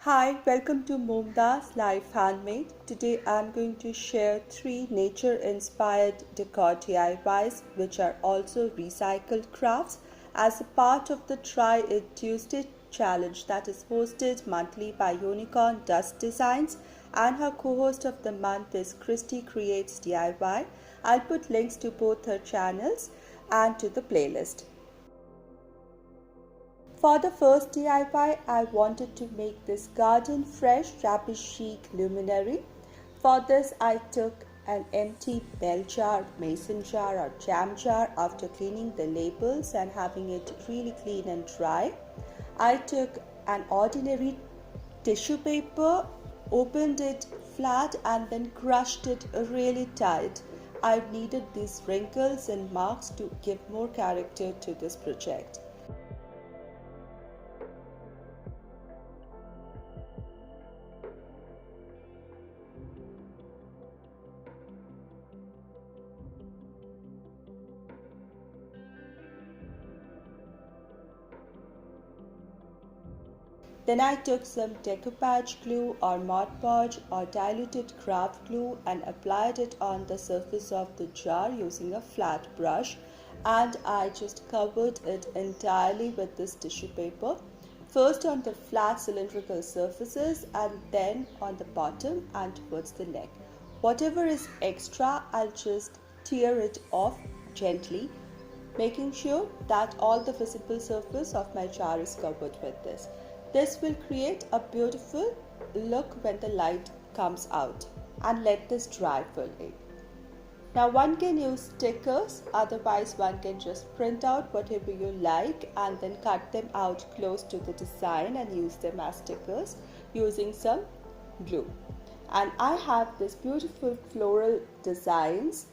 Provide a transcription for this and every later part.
Hi, welcome to Momdas Life Handmade. Today I'm going to share 3 nature-inspired decor DIYs which are also recycled crafts as a part of the Try It Tuesday challenge that is hosted monthly by Unicorn Dust Designs, and her co-host of the month is Christy Creates DIY. I'll put links to both her channels and to the playlist. For the first DIY, I wanted to make this garden fresh Shabby Chic luminary. For this, I took an empty bell jar, mason jar or jam jar after cleaning the labels and having it really clean and dry. I took an ordinary tissue paper, opened it flat and then crushed it really tight. I needed these wrinkles and marks to give more character to this project. Then I took some decoupage glue or Mod Podge or diluted craft glue and applied it on the surface of the jar using a flat brush, and I just covered it entirely with this tissue paper, first on the flat cylindrical surfaces and then on the bottom and towards the neck. Whatever is extra, I'll just tear it off gently, making sure that all the visible surface of my jar is covered with this. This will create a beautiful look when the light comes out, and let this dry fully. Now one can use stickers, otherwise one can just print out whatever you like and then cut them out close to the design and use them as stickers using some glue. And I have this beautiful floral designs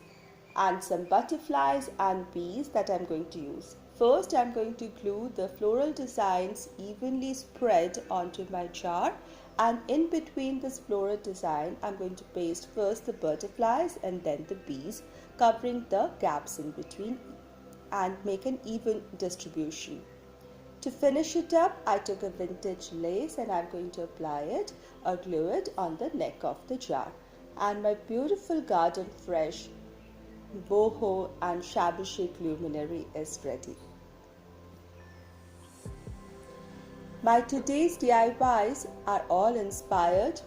and some butterflies and bees that I'm going to use. First, I'm going to glue the floral designs evenly spread onto my jar, and in between this floral design, I'm going to paste first the butterflies and then the bees, covering the gaps in between and make an even distribution. To finish it up, I took a vintage lace and I'm going to apply it or glue it on the neck of the jar. And my beautiful garden fresh boho and shabby chic luminary is ready. My today's DIYs are all inspired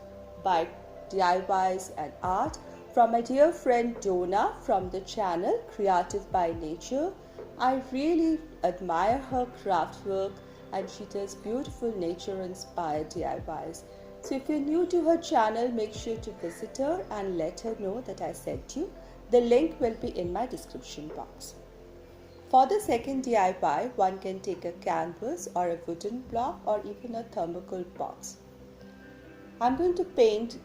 by DIYs and art from my dear friend Donna from the channel Creative by Nature. I really admire her craft work and she does beautiful nature inspired DIYs. So if you're new to her channel, make sure to visit her and let her know that I sent you. The link will be in my description box. For the second DIY, one can take a canvas or a wooden block or even a thermocol box. I'm going to paint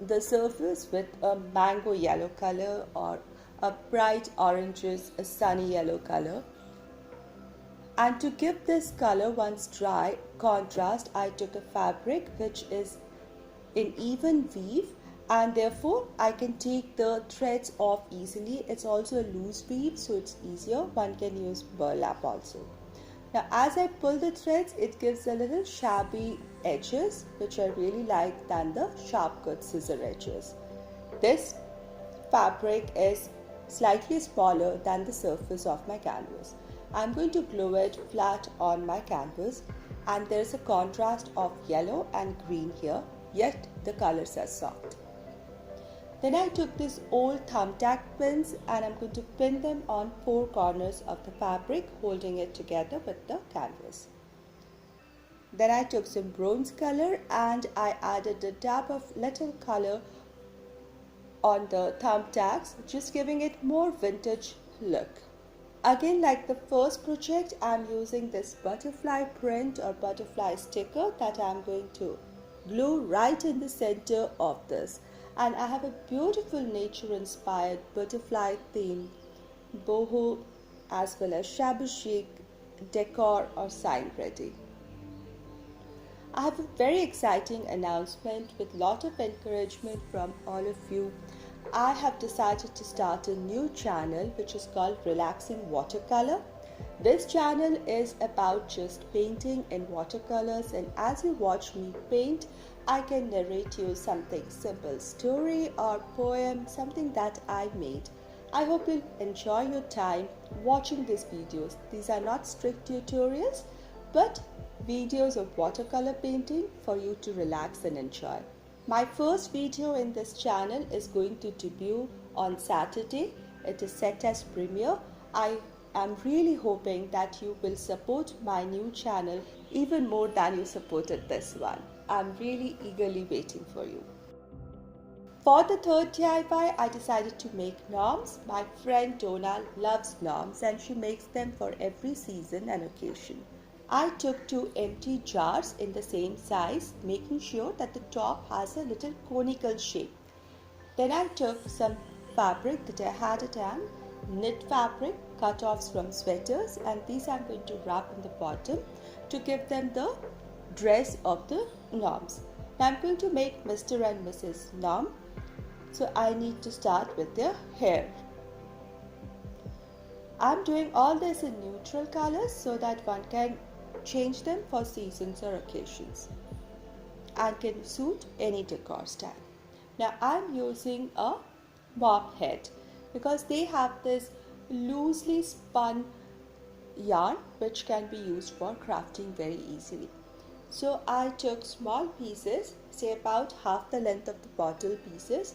the surface with a mango yellow color or a bright oranges, a sunny yellow color. And to give this color once dry contrast, I took a fabric which is in even weave, and therefore I can take the threads off easily. It's also a loose weave, so it's easier. One can use burlap also. Now as I pull the threads, it gives a little shabby edges which I really like than the sharp cut scissor edges. This fabric is slightly smaller than the surface of my canvas. I'm going to glue it flat on my canvas, and there's a contrast of yellow and green here, yet the colors are soft. Then I took these old thumbtack pins and I'm going to pin them on 4 corners of the fabric, holding it together with the canvas. Then I took some bronze color and I added a dab of little color on the thumbtacks, just giving it more vintage look. Again, like the first project, I'm using this butterfly print or butterfly sticker that I'm going to glue right in the center of this. And I have a beautiful nature inspired butterfly theme boho as well as shabby chic decor or sign ready. I have a very exciting announcement with lot of encouragement from all of you. I have decided to start a new channel which is called Relaxing Watercolor. This channel is about just painting in watercolors, and as you watch me paint, I can narrate you something simple story or poem, something that I made. I hope you'll enjoy your time watching these videos. These are not strict tutorials, but videos of watercolor painting for you to relax and enjoy. My first video in this channel is going to debut on Saturday. It is set as premiere. I'm really hoping that you will support my new channel even more than you supported this one. I'm really eagerly waiting for you. For the third DIY, I decided to make gnomes. My friend Donna loves gnomes and she makes them for every season and occasion. I took 2 empty jars in the same size, making sure that the top has a little conical shape. Then I took some fabric that I had at hand, knit fabric, cut-offs from sweaters, and these I'm going to wrap in the bottom to give them the dress of the gnomes. Now I'm going to make Mr. and Mrs. Gnome, so I need to start with their hair. I'm doing all this in neutral colors so that one can change them for seasons or occasions and can suit any decor style. Now I'm using a mop head because they have this loosely spun yarn which can be used for crafting very easily. So I took small pieces, say about half the length of the bottle pieces,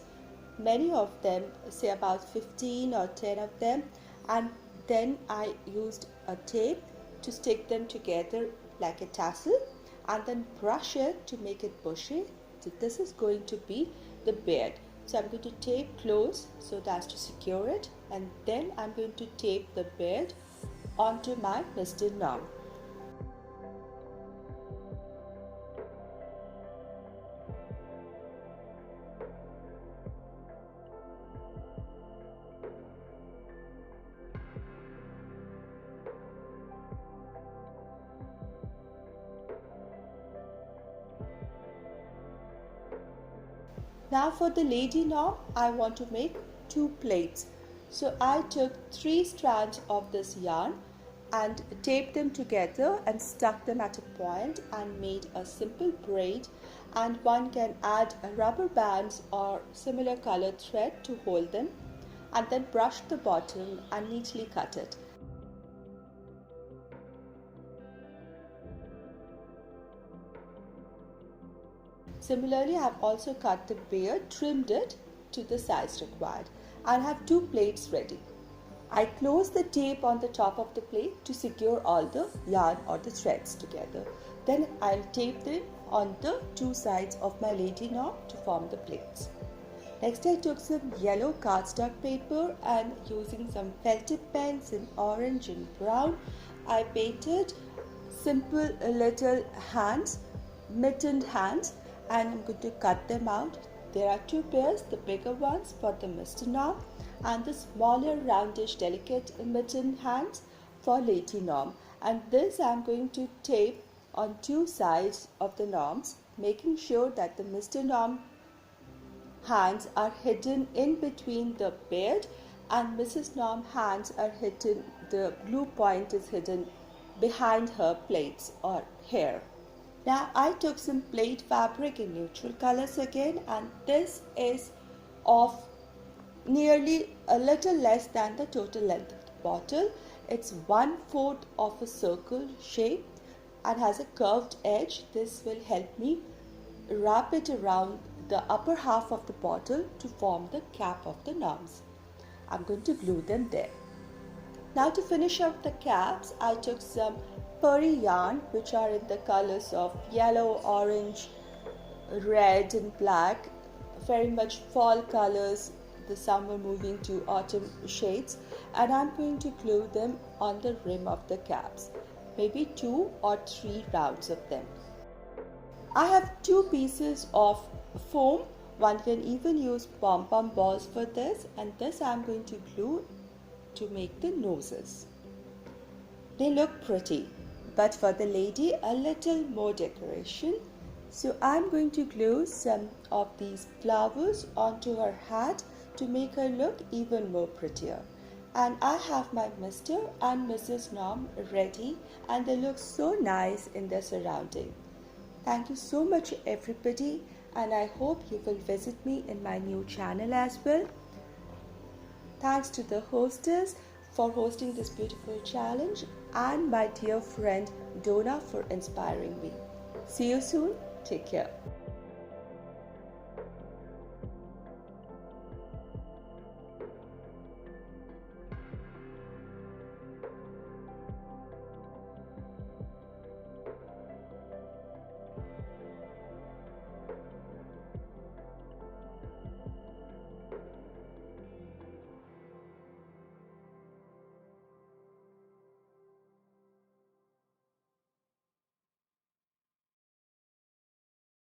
many of them, say about 15 or 10 of them, and then I used a tape to stick them together like a tassel and then brush it to make it bushy. So this is going to be the beard. So I'm going to tape close so that's to secure it, and then I'm going to tape the beard onto my Mr. Gnome. Now for the lady gnome, I want to make 2 plaits. So I took 3 strands of this yarn and taped them together and stuck them at a point and made a simple braid, and one can add rubber bands or similar colored thread to hold them, and then brush the bottom and neatly cut it. Similarly, I have also cut the beard, trimmed it to the size required, and have 2 plaits ready. I close the tape on the top of the plate to secure all the yarn or the threads together. Then I'll tape them on the 2 sides of my lady gnome to form the plates. Next, I took some yellow cardstock paper and using some felted pens in orange and brown, I painted simple little hands, mittened hands, and I'm going to cut them out. There are 2 pairs, the bigger ones for the Mr. Gnome and the smaller roundish delicate mitten hands for Lady Gnome. And this I'm going to tape on 2 sides of the gnomes, making sure that the Mr. Gnome hands are hidden in between the beard and Mrs. Gnome hands are hidden, the blue point is hidden behind her plaits or hair. Now I took some plate fabric in neutral colors again, and this is of nearly a little less than the total length of the bottle. It's 1/4 of a circle shape and has a curved edge. This will help me wrap it around the upper half of the bottle to form the cap of the gnomes. I'm going to glue them there. Now to finish up the caps, I took some purry yarn which are in the colors of yellow, orange, red and black, very much fall colors, the summer moving to autumn shades, and I'm going to glue them on the rim of the caps, maybe 2 or 3 rounds of them. I have 2 pieces of foam. One can even use pom-pom balls for this, and this I'm going to glue to make the noses. They look pretty, but for the lady a little more decoration. So I'm going to glue some of these flowers onto her hat to make her look even more prettier. And I have my Mr. and Mrs. Nom ready, and they look so nice in their surrounding. Thank you so much everybody, and I hope you will visit me in my new channel as well. Thanks to the hostess for hosting this beautiful challenge, and my dear friend Donna for inspiring me. See you soon. Take care.